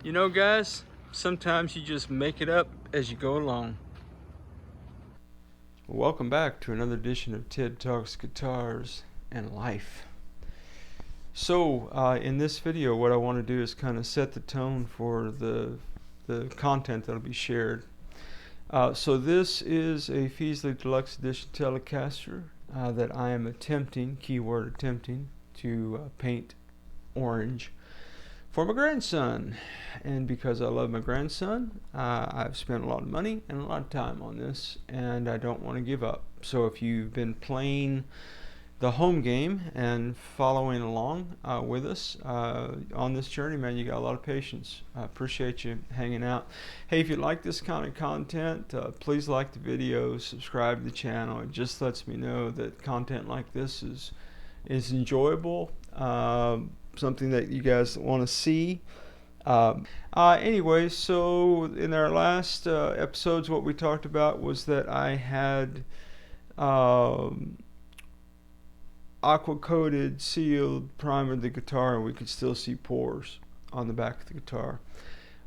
You know, guys, sometimes you just make it up as you go along. Welcome back to another edition of Ted Talks Guitars and Life. So, in this video, what I want to do is kind of set the tone for the content that will be shared. So this is a Fesley Deluxe Edition Telecaster that I am attempting, keyword attempting, to paint orange for my grandson. And because I love my grandson, I've spent a lot of money and a lot of time on this, and I don't want to give up. So if you've been playing the home game and following along with us on this journey, man, you got a lot of patience. I appreciate you hanging out. Hey, if you like this kind of content, please like the video, subscribe to the channel. It just lets me know that content like this is enjoyable, something that you guys want to see. Anyway, so in our last episodes, what we talked about was that I had aqua coated, sealed, primered the guitar, and we could still see pores on the back of the guitar.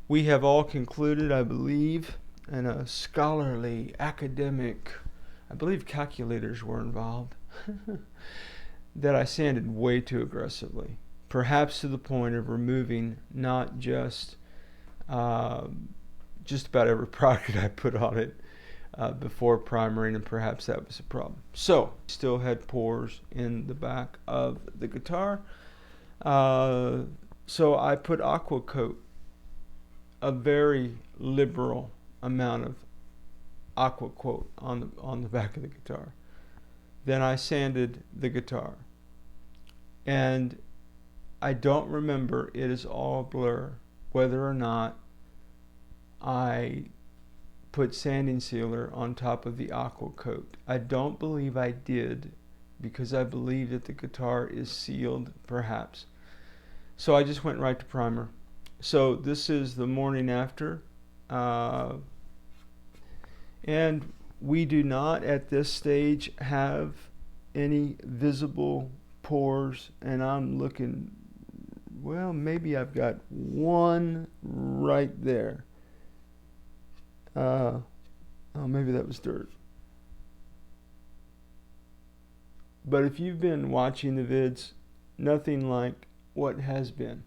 We have all concluded, I believe, in a scholarly, academic, I believe calculators were involved, that I sanded way too aggressively. Perhaps to the point of removing not just about every product I put on it before primering, and perhaps that was a problem. So, still had pores in the back of the guitar. So I put aqua coat, a very liberal amount of aqua coat on the back of the guitar. Then I sanded the guitar. And I don't remember, it is all blur, whether or not I put sanding sealer on top of the aqua coat. I don't believe I did, because I believe that the guitar is sealed, perhaps. So I just went right to primer. So this is the morning after, and we do not at this stage have any visible pores, and I'm looking, well, maybe I've got one right there. Oh, maybe that was dirt. But if you've been watching the vids, nothing like what has been.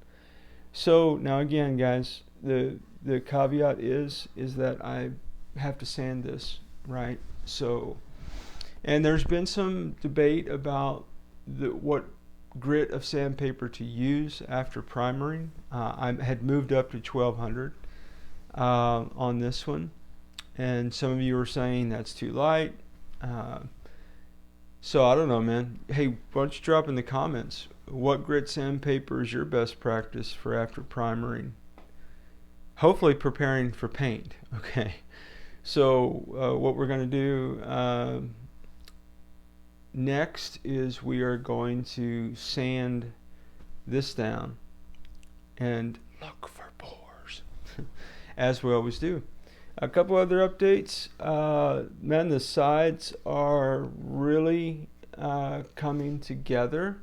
So now again, guys, the caveat is that I have to sand this, right? So, and there's been some debate about what grit of sandpaper to use after primering. I had moved up to 1200 on this one, and some of you are saying that's too light. So I don't know, man. Hey, why don't you drop in the comments, what grit sandpaper is your best practice for after primering? Hopefully preparing for paint. Okay, so what we're going to do next is we are going to sand this down and look for pores as we always do. A couple other updates. Man, the sides are really coming together.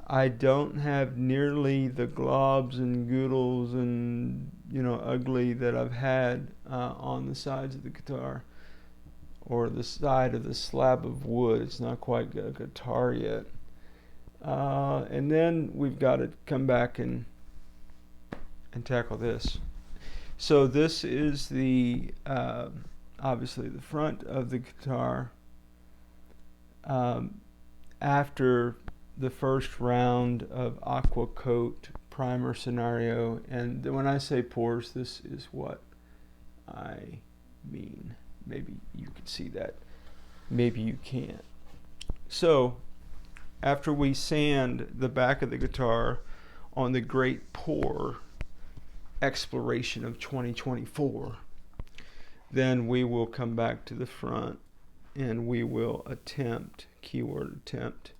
I don't have nearly the globs and goodles and ugly that I've had on the sides of the guitar, or the side of the slab of wood. It's not quite a guitar yet. And then we've got to come back and tackle this. So this is the obviously the front of the guitar after the first round of aqua coat primer scenario. And when I say pores, this is what I mean. Maybe you can see that, maybe you can't. So after we sand the back of the guitar on the great pore exploration of 2024, then we will come back to the front and we will attempt, keyword attempt,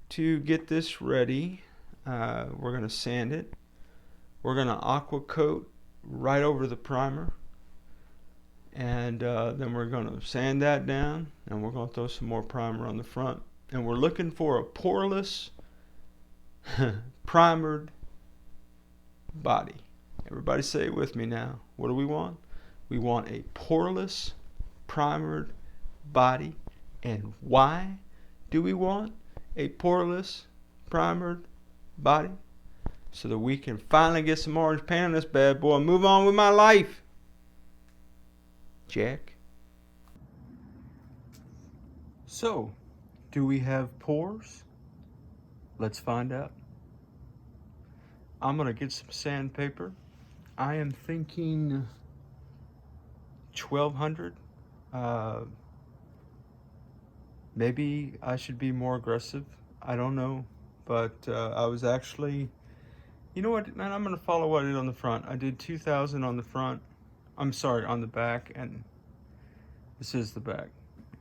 to get this ready. We're going to sand it. We're going to aqua coat right over the primer, and then we're going to sand that down, and we're going to throw some more primer on the front, and we're looking for a poreless primered body. Everybody say it with me now. What do we want? We want a poreless, primered body. And why do we want a poreless, primered body? So that we can finally get some orange paint on this bad boy and move on with my life. Jack. So, do we have pores? Let's find out. I'm gonna get some sandpaper. I am thinking 1200. Maybe I should be more aggressive. I don't know. But I was actually, you know what, man, I'm gonna follow what I did on the front. I did 2000 on the front. I'm sorry, on the back, and this is the back.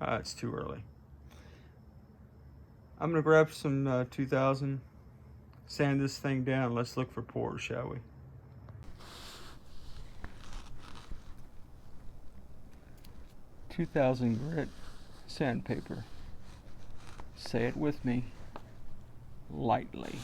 It's too early. I'm gonna grab some 2000, sand this thing down. Let's look for pores, shall we? $2,000 grit sandpaper. Say it with me. Lightly.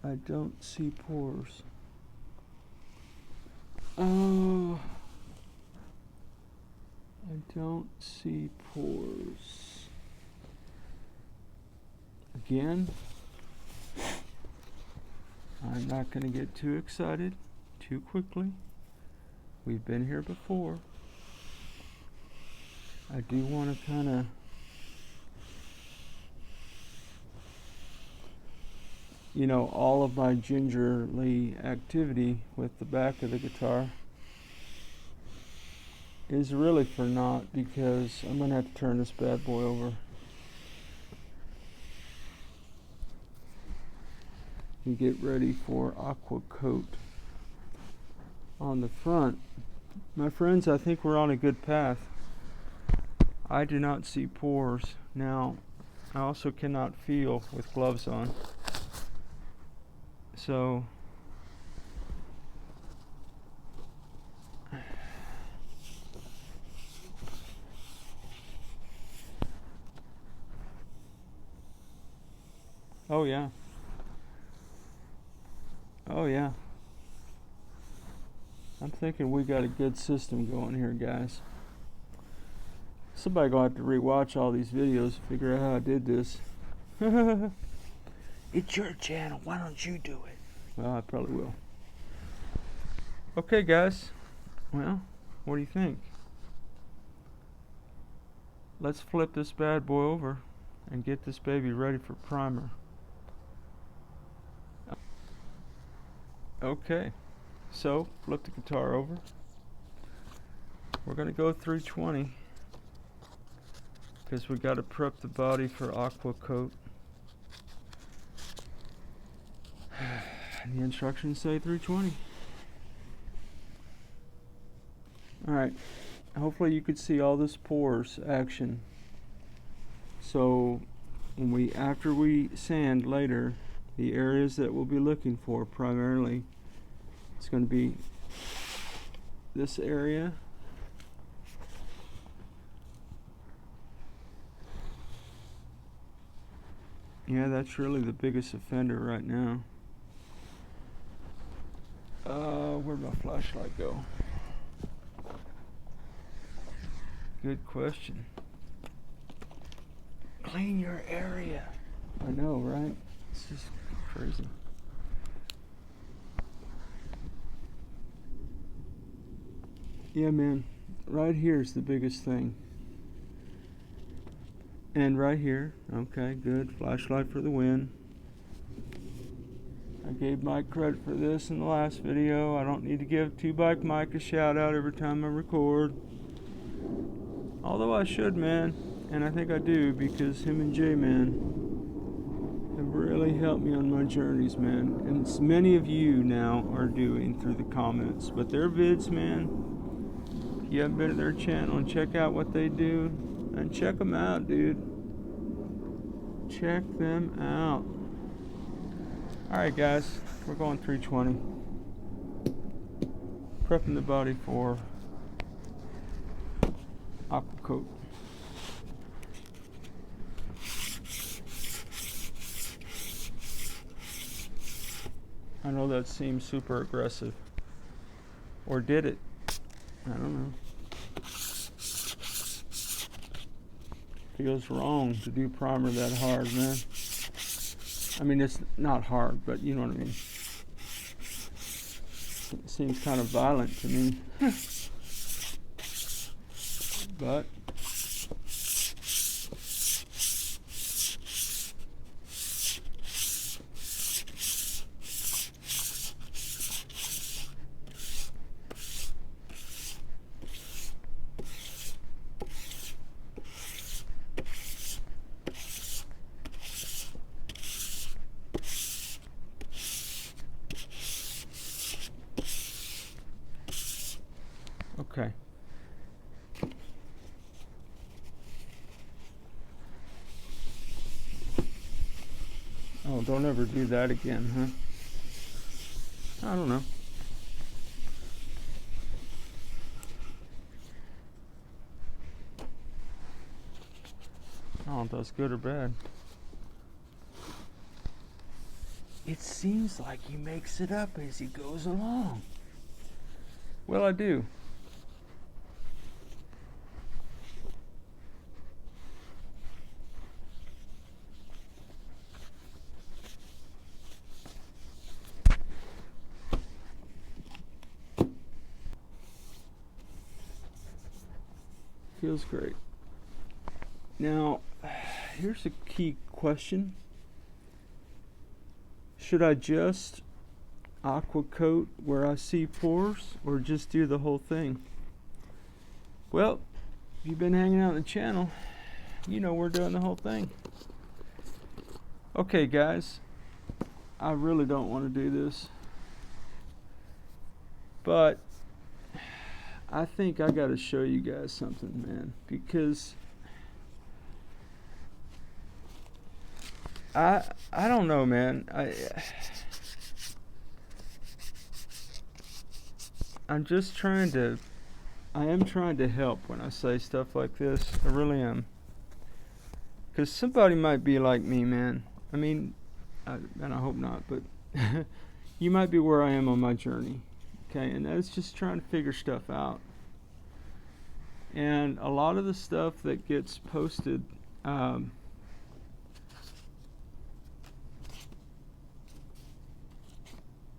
I don't see pores. Oh, I don't see pores. Again, I'm not going to get too excited too quickly. We've been here before. I do want to kind of, you know, all of my gingerly activity with the back of the guitar is really for naught, because I'm going to have to turn this bad boy over and get ready for aqua coat on the front. My friends, I think we're on a good path. I do not see pores. Now, I also cannot feel with gloves on. So, oh yeah. Oh yeah. I'm thinking we got a good system going here, guys. Somebody gonna have to rewatch all these videos to figure out how I did this. It's your channel, why don't you do it? Well, I probably will. Okay, guys. Well, what do you think? Let's flip this bad boy over and get this baby ready for primer. Okay, so flip the guitar over. We're gonna go 320 because we got to prep the body for aqua coat. The instructions say 320. Alright, hopefully you could see all this pores action. So after we sand later, the areas that we'll be looking for primarily, it's going to be this area. Yeah, that's really the biggest offender right now. Where'd my flashlight go? Good question. Clean your area. I know, right? It's just crazy. Yeah, man. Right here is the biggest thing. And right here. Okay, good. Flashlight for the win. I gave Mike credit for this in the last video. I don't need to give 2Bike Mike a shout out every time I record. Although I should, man. And I think I do, because him and Jay, man, have really helped me on my journeys, man. And many of you now are doing through the comments. But their vids, man, if you haven't been to their channel and check out what they do, and check them out, dude. Check them out. Alright, guys, we're going 320. Prepping the body for aqua coat. I know that seems super aggressive. Or did it? I don't know. Feels wrong to do primer that hard, man. I mean, it's not hard, but you know what I mean. It seems kind of violent to me. But okay. Oh, don't ever do that again, huh? I don't know. I don't know if that's good or bad. It seems like he makes it up as he goes along. Well, I do. Feels great. Now, here's a key question. Should I just aqua coat where I see pores, or just do the whole thing? Well, if you've been hanging out on the channel, you know we're doing the whole thing. Okay, guys, I really don't want to do this, but I think I got to show you guys something, man, because I don't know, man. I'm just trying to, I am trying to help when I say stuff like this. I really am. Because somebody might be like me, man. I mean, and I hope not, but you might be where I am on my journey. Okay, and that's just trying to figure stuff out. And a lot of the stuff that gets posted,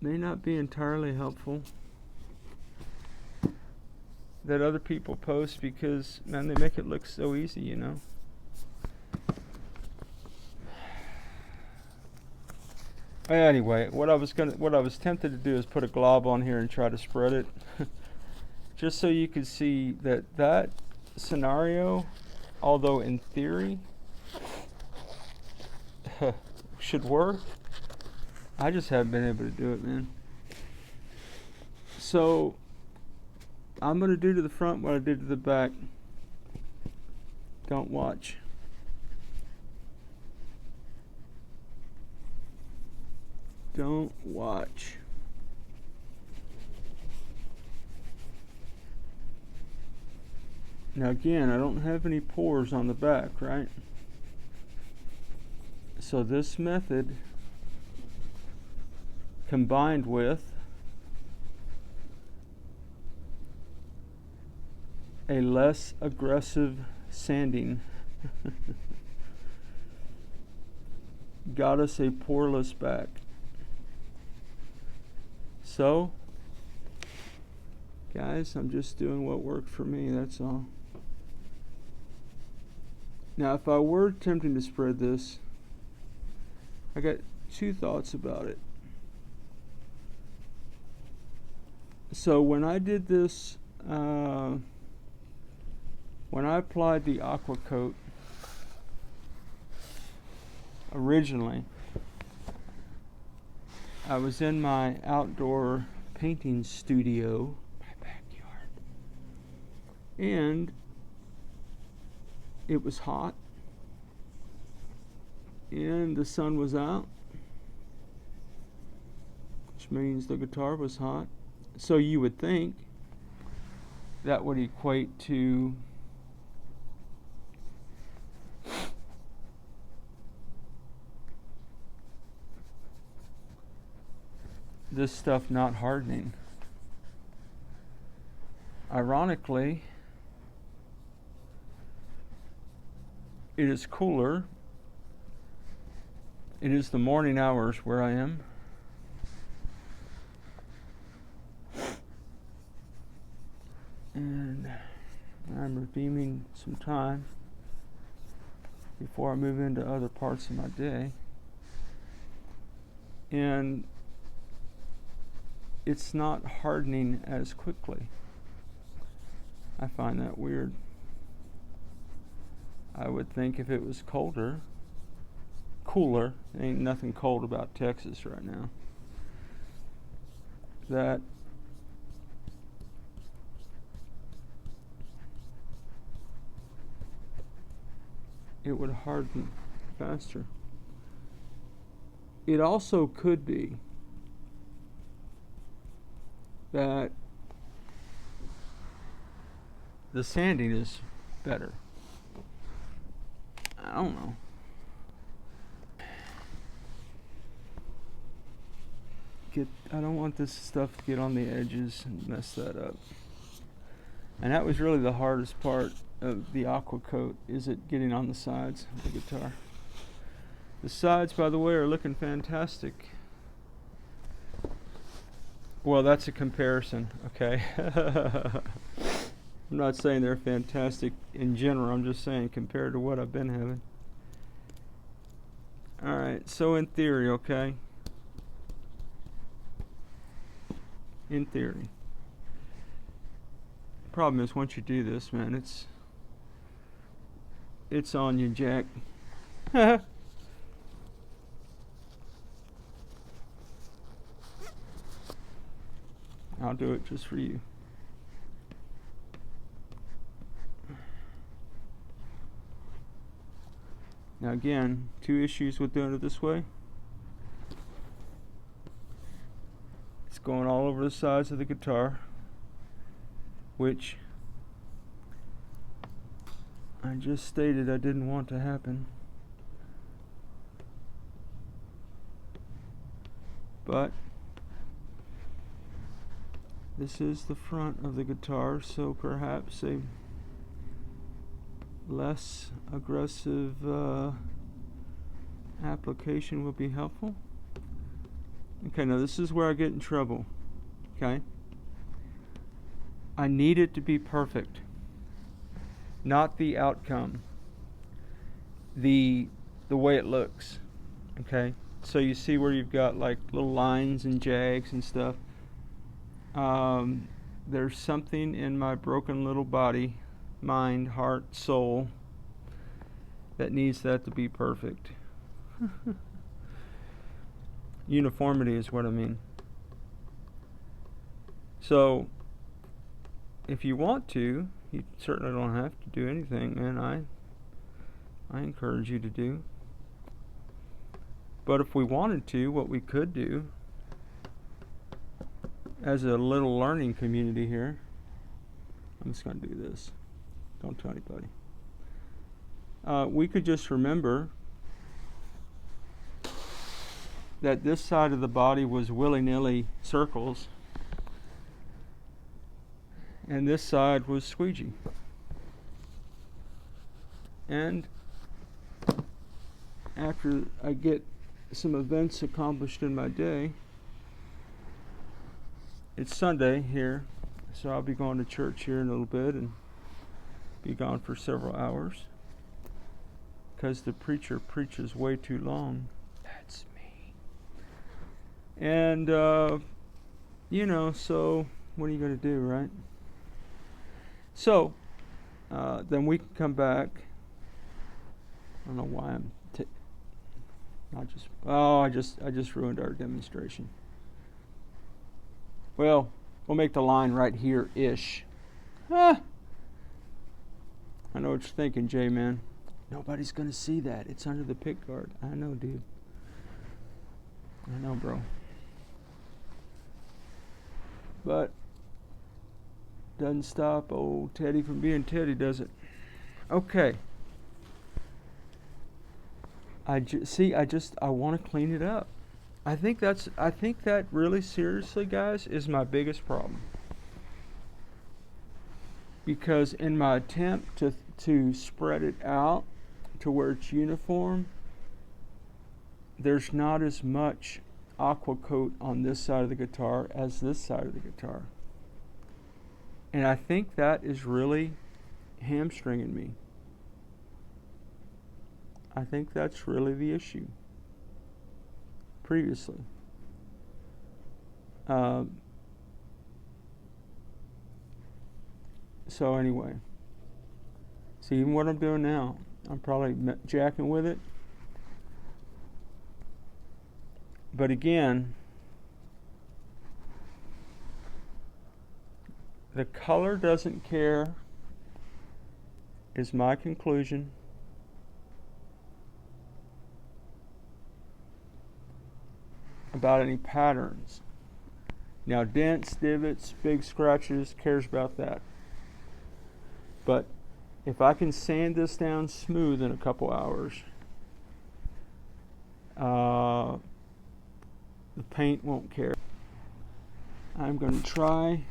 may not be entirely helpful, that other people post, because, man, they make it look so easy, you know. Anyway, what I was tempted to do is put a glob on here and try to spread it, just so you could see that scenario, although in theory should work, I just haven't been able to do it, man. So I'm gonna do to the front what I did to the back. Don't watch. Don't watch. Now again, I don't have any pores on the back, right? So this method, combined with a less aggressive sanding, got us a poreless back. So, guys, I'm just doing what worked for me, that's all. Now, if I were attempting to spread this, I got two thoughts about it. So when I did this, when I applied the aqua coat originally, I was in my outdoor painting studio, my backyard, and it was hot, and the sun was out, which means the guitar was hot. So you would think that would equate to this stuff not hardening. Ironically, it is cooler. It is the morning hours where I am. And I'm redeeming some time before I move into other parts of my day. And it's not hardening as quickly. I find that weird. I would think if it was colder, cooler, ain't nothing cold about Texas right now, that it would harden faster. It also could be that the sanding is better. I don't know. I don't want this stuff to get on the edges and mess that up. And that was really the hardest part of the aqua coat, is it getting on the sides of the guitar. The sides, by the way, are looking fantastic. Well, that's a comparison, okay? I'm not saying they're fantastic in general, I'm just saying compared to what I've been having. Alright, so in theory, okay? In theory. Problem is, once you do this, man, it's on you, Jack. I'll do it just for you. Now again, two issues with doing it this way. It's going all over the sides of the guitar, which I just stated I didn't want to happen. But this is the front of the guitar, so perhaps a less aggressive application will be helpful. Okay, now this is where I get in trouble. Okay, I need it to be perfect, not the outcome, the way it looks. Okay, so you see where you've got like little lines and jags and stuff. There's something in my broken little body, mind, heart, soul, that needs that to be perfect. Uniformity is what I mean. So if you want to, you certainly don't have to do anything, and I encourage you to do. But if we wanted to, what we could do as a little learning community here, I'm just going to do this. Don't tell anybody. We could just remember that this side of the body was willy-nilly circles and this side was squeegee. And after I get some events accomplished in my day, it's Sunday here, so I'll be going to church here in a little bit and be gone for several hours because the preacher preaches way too long. That's me. And you know, so what are you going to do, right? So then we can come back. I don't know why I'm I just ruined our demonstration. Well, we'll make the line right here-ish. I know what you're thinking, J-Man. Nobody's gonna see that. It's under the pick guard. I know, dude. I know, bro. But doesn't stop old Teddy from being Teddy, does it? Okay. I want to clean it up. I think that really seriously, guys, is my biggest problem. Because in my attempt to spread it out to where it's uniform, there's not as much aqua coat on this side of the guitar as this side of the guitar. And I think that is really hamstringing me. I think that's really the issue. Previously. So anyway. See, even what I'm doing now, I'm probably jacking with it. But again, the color doesn't care, is my conclusion. About any patterns. Now, dents, divots, big scratches, cares about that. But if I can sand this down smooth in a couple hours, the paint won't care. I'm going to try.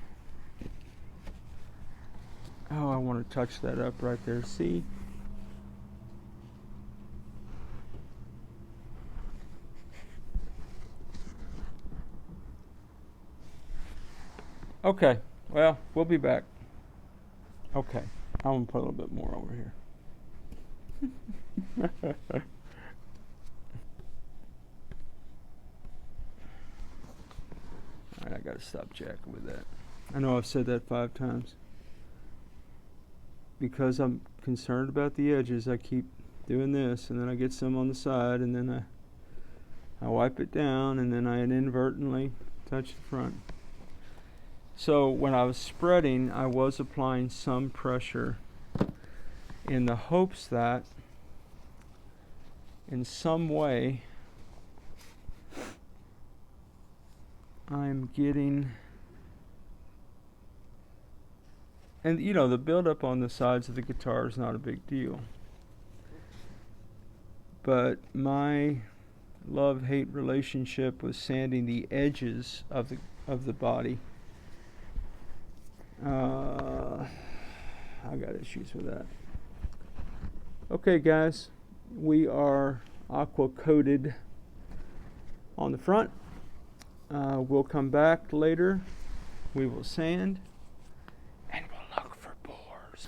Oh, I want to touch that up right there. See? Okay, well, we'll be back. Okay, I'm going to put a little bit more over here. Alright, I got to stop jacking with that. I know I've said that 5 times. Because I'm concerned about the edges, I keep doing this, and then I get some on the side, and then I wipe it down, and then I inadvertently touch the front. So when I was spreading, I was applying some pressure in the hopes that in some way I'm getting, and you know, the buildup on the sides of the guitar is not a big deal. But my love-hate relationship with sanding the edges of the body, I got issues with that. Okay, guys, we are aqua coated on the front. We'll come back later. We will sand.